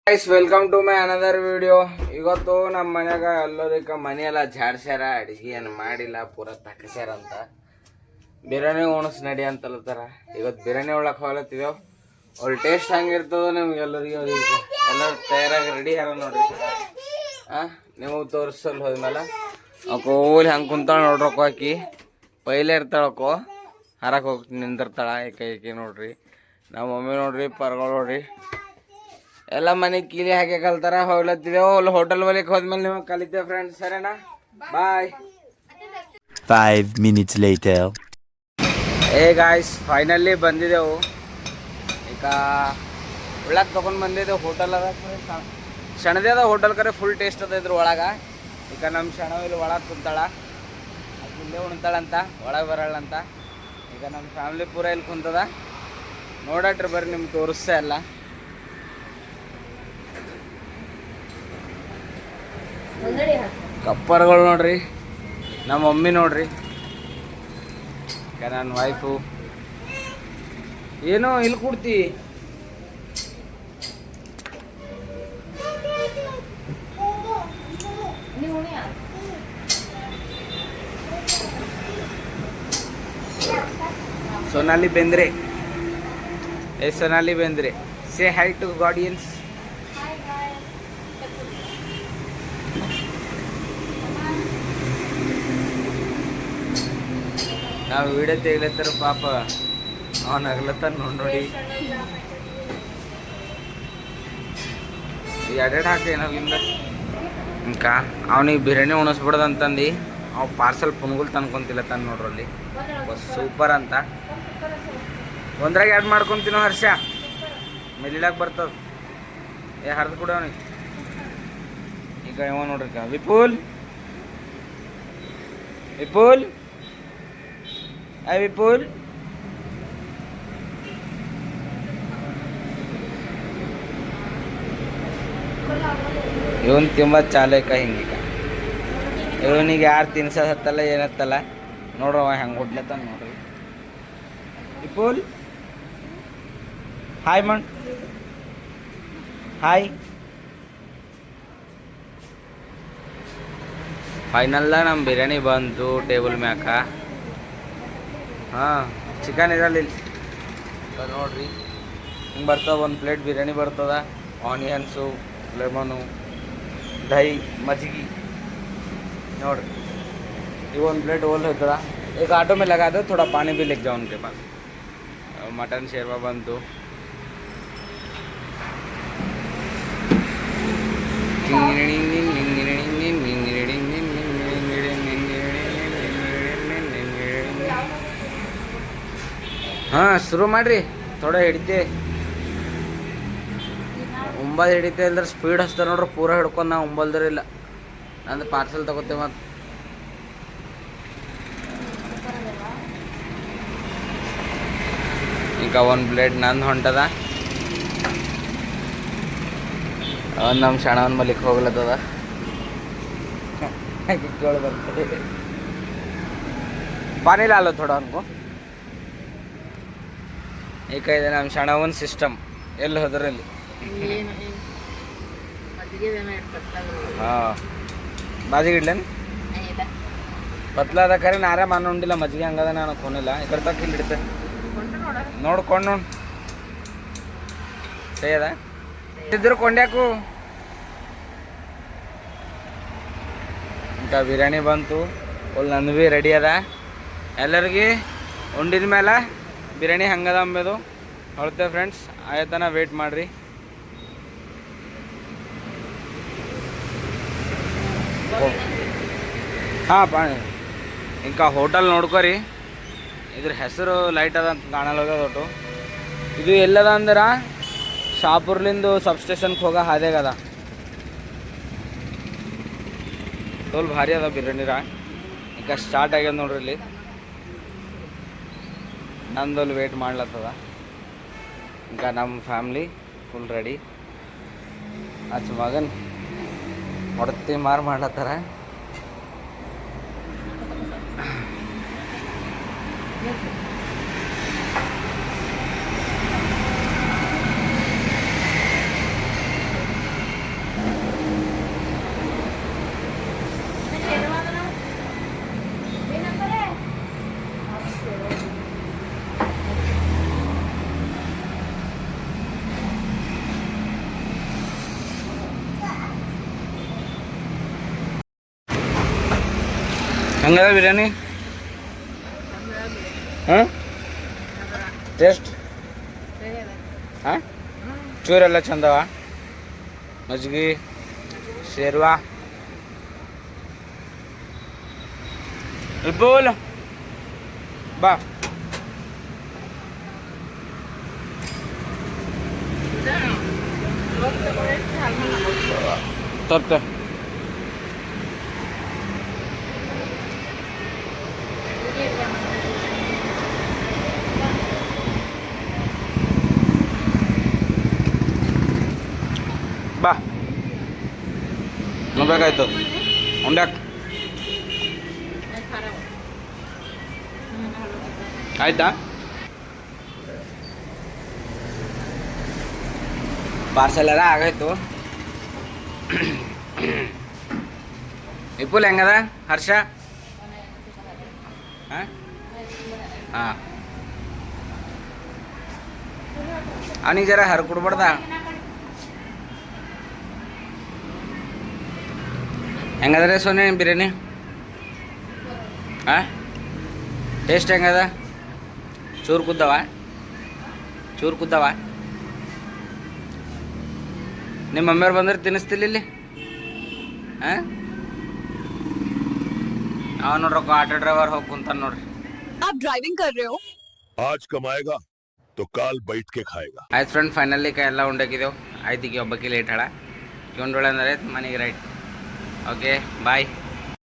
Guys welcome to my another video. ಇವತ್ತು ನಮ್ಮ ಮನ್ಯಾಗ ಎಲ್ಲದಕ್ಕೆ ಮನೆ ಎಲ್ಲ ಜಾಡ್ಸ್ಯಾರ, ಅಡಿಗೆ ಏನು ಮಾಡಿಲ್ಲ, ಪೂರ ತಕಸ್ಯಾರ ಅಂತ. ಬಿರಿಯಾನಿ ಉಣಸ್ ನಡಿ ಅಂತಲತ್ತಾರ. ಇವತ್ತು ಬಿರಿಯಾನಿ ಒಳಗೆ ಹೋಗ್ಲತ್ತಿದ್ದೇವೆ. ಅವ್ರ ಟೇಸ್ಟ್ ಹಂಗಿರ್ತದೋ ನಿಮ್ಗೆಲ್ಲರಿಗೂ ಎಲ್ಲರೂ ತಯಾರಾಗಿ ರೆಡಿ ಯಾರ ನೋಡ್ರಿ. ನೀವು ತೋರಿಸಲ್ ಹೋದ್ಮೇಲೆ ಅಕ್ಕೋ ಓಲಿ ಹಂಗೆ ಕುಂತಾಳ ನೋಡ್ರಕ್ಕೋ. ಆಕಿ ಪೈಲೆ ಇರ್ತಾಳಕ್ಕೋ, ಹರಕ್ಕೆ ಹೋಗಿ ನಿಂದಿರ್ತಾಳ ಏಕೆ ನೋಡ್ರಿ. ನಮ್ಮ ಮಮ್ಮಿ ನೋಡ್ರಿ, ಪರ್ಗಳು ನೋಡ್ರಿ, ಎಲ್ಲ ಮನೆ ಕೀಲಿ ಹಾಕಿ ಕಲ್ತಾರ. ಹೋಗ್ಲತ್ತಿದ್ದೇವೆ ಅಲ್ಲಿ ಹೋಟೆಲ್ ಬಳಿಗೆ ಹೋದ್ಮೇಲೆ ನೀವು ಕಲಿತೇವೆ ಫ್ರೆಂಡ್ಸ್. ಸರಿನಾ, ಬಾಯ್. 5 minutes later. ಏ ಗಾಯ್ಸ್, ಫೈನಲಿ ಬಂದಿದ್ದೆವು. ಈಗ ಒಳಗೆ ತೊಗೊಂಡು ಬಂದಿದ್ದೆವು. ಹೋಟೆಲ್ ಅದ ಶಣದೇ ಅದ ಹೋಟೆಲ್, ಕರೆ ಫುಲ್ ಟೇಸ್ಟ್ ಅದ ಇದ್ರ ಒಳಗೆ. ಈಗ ನಮ್ಮ ಶಣ ಇಲ್ಲಿ ಒಳಗೆ ಕುಂತಾಳ, ಅದು ಇಲ್ಲೇ ಉಣ್ತಾಳಂತ, ಒಳಗೆ ಬರಲ್ಲಂತ. ಈಗ ನಮ್ಮ ಫ್ಯಾಮ್ಲಿ ಪೂರ ಇಲ್ಲಿ ಕುಂತದ. ನೋಡಟ್ರಿ ಬರ್ರಿ, ನಿಮ್ಗೆ ತೋರಿಸ್ತಾ ಎಲ್ಲ. ಕಪ್ಪರ್ಗಳು ನೋಡ್ರಿ, ನಮ್ಮ ಮಮ್ಮಿ ನೋಡ್ರಿ, ನನ್ನ ವೈಫು. ಏನೋ ಇಲ್ಲಿ ಕೊಡ್ತಿ ಸೋನಾಲಿ ಬೇಂದ್ರೆ. ಸೋನಾಲಿ ಬೇಂದ್ರೆ, ಸೇ ಹೈ ಟು ಆಡಿಯನ್ಸ್. ನಾವು ವಿಡಿಯೋ ತೆಗಿಲತ್ತಾರ, ಪಾಪ ಅವನ ಆಗ್ಲತ್ತಾನ ನೋಡಿ. ಎರಡೆರಡು ಹಾಕಿ ನಾವಿಂದ ಇಂಕ ಅವನಿಗೆ ಬಿರಿಯಾನಿ ಉಣಿಸ್ಬಿಡೋದಂತಂದು ಅವ್ ಪಾರ್ಸಲ್ ಪುನ್ಗುಲ್ ತಂದ್ಕೊಂತಿಲ್ಲ ತಾನು ನೋಡ್ರಲ್ಲಿ. ಸೂಪರ್ ಅಂತ ಒಂದ್ರಾಗ ಎರಡು ಮಾಡ್ಕೊತೀನೋ ಹರ್ಷ, ಮೆಲಿಲಾಗ ಬರ್ತದ. ಹರಿದು ಕೂಡ ಅವನಿಗೆ. ಈಗ ಇವ ನೋಡ್ರಿ, ವಿಪುಲ್ ವಿಪುಲ್ ವಿಪುಲ್ ಇವನ್ ತುಂಬ ಚಾಲಕ. ಹಿಂಗೀಗ ಇವನಿಗೆ ಯಾರು ತಿನ್ಸತ್ತಲ್ಲ ಏನತ್ತಲ್ಲ ನೋಡ್ರವ ಹೆಂಗೆ ಹೊಡ್ಲತ್ತ ನೋಡ್ರಿ. ವಿಪುಲ್ ಹಾಯ್ ಮಣ್, ಹಾಯ್. ಫೈನಲ್ಲ ನಮ್ಮ ಬಿರಿಯಾನಿ ಬಂತು ಟೇಬಲ್ ಮ್ಯಾಕ. ಹಾಂ, ಚಿಕನ್ ಇರಲ್ಲ ಇಲ್ಲಿ ನೋಡ್ರಿ. ಹಿಂಗೆ ಬರ್ತದೆ, ಒಂದು ಪ್ಲೇಟ್ ಬಿರಿಯಾನಿ ಬರ್ತದ. ಆನಿಯನ್ಸು, ಲೆಮನು, ದಹಿ, ಮಜ್ಜಿಗೆ ನೋಡ್ರಿ. ಈಗ ಒಂದು ಪ್ಲೇಟ್ ಓಲ್ ಹೋಗ್ತದ. ಈಗ ಆಟೋ ಮೇಲೆ लगा दो, थोड़ा पानी भी लेके जाओ उनके पास. मटन शेरवा ಬಂತು. ಹಾಂ, ಶುರು ಮಾಡಿರಿ. ಥೋಡೆ ಹಿಡಿತೆ, ಒಂಬತ್ತು ಹಿಡಿತೆ ಇಲ್ದ್ರೆ ಸ್ಪೀಡ್ ಹಚ್ತಾರೆ ನೋಡ್ರಿ. ಪೂರ ಹಿಡ್ಕೊಂಡು ನಾವು ಒಂಬಲ್ದ್ರಿಲ್ಲ. ನಂದು ಪಾರ್ಸಲ್ ತಗೋತೇವೆ. ಮತ್ತು ಈಗ ಒಂದು ಪ್ಲೇಟ್ ನಂದು ಹೊಂಟದ. ನಮ್ಮ ಶಣವನ್ ಮಲಿಕ್ ಹೋಗ್ಲತ್ತದ. ಕೇಳಿ ಬರ್ತದೆ. ಪಾನಿ ಲಾಲೋ ಥೋಡ ಅನ್ಕೋ. ಈಗ ಇದೆ ನಮ್ಮ ಶಣವನ್ ಸಿಸ್ಟಮ್. ಎಲ್ಲಿ ಹೋದ್ರಲ್ಲಿ ಹಾಂ, ಬಾಜಿಗೆ ಇಡ್ಲೇನು ಪತ್ಲಾದ ಕರೆ ನಾರೇ ಮಾನ ಉಂಡಿಲ್ಲ. ಮಜ್ಜಿಗೆ ಹಂಗದ, ನಾನು ಕೊನಿಲ್ಲ. ಈ ಕಡೆ ತಕ್ಕ ಇಲ್ಲಿ ಇಡ್ತೆ ನೋಡ್ಕೊಂಡು ನೋಡಿ. ಸರಿ ಅದ ಇದ್ರು ಕೊಂಡ್ಯಾಕು. ಇಂಥ ಬಿರಿಯಾನಿ ಬಂತು. ಒಲ್ ನಂದು ಭೀ ರೆಡಿ ಅದ. ಎಲ್ಲರಿಗೆ ಉಂಡಿದ ಮೇಲೆ ಬಿರಿಯಾನಿ ಹಂಗದ ಅಂಬದು ಹೊಳ್ತೇವೆ ಫ್ರೆಂಡ್ಸ್. ಆಯ್ತನ ವೇಟ್ ಮಾಡಿರಿ. ಹಾಂ, ಪಾಣಿ ಇಂಕ ಹೋಟೆಲ್ ನೋಡ್ಕೊರಿ. ಇದ್ರ ಹೆಸರು ಲೈಟ್ ಅದ ಅಂತ ಕಾಣಲ್ಲ ದೊಡ್ಡ. ಇದು ಎಲ್ಲದ ಅಂದ್ರೆ ಶಾಪುರ್ಲಿಂದು ಸಬ್ಸ್ಟೇಷನ್ಗೆ ಹೋಗೋ ಹಾದ್ಯಾಗದ. ತೋಲ್ ಭಾರಿ ಅದ ಬಿರಿಯಾನಿರ. ಈಗ ಸ್ಟಾರ್ಟ್ ಆಗ್ಯದ ನೋಡ್ರಿ. ಇಲ್ಲಿ ನಂದಲ್ಲಿ ವೇಟ್ ಮಾಡ್ಲತ್ತದ. ಈಗ ನಮ್ಮ ಫ್ಯಾಮ್ಲಿ ಫುಲ್ ರೆಡಿ. ಅಚ್ಚ ಮಗನ್ ಹೊಡ್ತಿ ಮಾಡ್ಲತ್ತಾರ. ಹೆಂಗದ ಬಿರಿಯಾನಿ ಹಾಂ ಟೇಸ್ಟ್ ಹಾಂ ಚೂರೆಲ್ಲ ಚಂದವ ಮಜ್ಗಿ ಶೇರ್ವಾ ಬೋಲ್ ಬಾ ತರ್ತೆ ಬಾ ನೋಡ್ಬೇಕಾಯ್ತು ಉಂಡ್ಯಾಕ ಆಯ್ತಾ ಪಾರ್ಸಲ್ ಎಲ್ಲ ಆಗಾಯ್ತು ವಿಪುಲ್ ಹೆಂಗದ ಹರ್ಷ ಹಾಂ ಹಾಂ ಅವನಿಗೆ ಜರ ಹರ್ ಕೊಡ್ಬಾರ್ದ ಹೆಂಗದ್ರಿ ಸೋನಿ ಬಿರಿಯಾನಿ ಹಾಂ ಟೇಸ್ಟ್ ಹೆಂಗದ ಚೂರು ಕುದ್ದವ ನಿಮ್ಮ ಮಮ್ಮಿಯವ್ರು ಬಂದ್ರೆ ತಿನ್ನಿಸ್ತಿಲ್ಲ ಇಲ್ಲಿ ಹಾಂ ಅವ ನೋಡ್ರಿ ಆಟೋ ಡ್ರೈವರ್ ಹೋಗಿ ಕುಂತಾನ ನೋಡ್ರಿ आप ड्राइविंग कर रहे हो आज कमाएगा तो काल बैठ के खाएगा ಆಯ್ತು ಫ್ರೆಂಡ್ ಫೈನಲಿ ಎಲ್ಲ ಉಂಡಾಕಿದೆವು ಆಯ್ತು ಈಗ ಒಬ್ಬಕ್ಕೆ ಲೇಟ್ ಹಾಳ ಕಿವಂಡೋಳೆ ಅಂದ್ರೆ ಮನೆಗೆ ರೈಟ್ ಓಕೆ ಬಾಯ್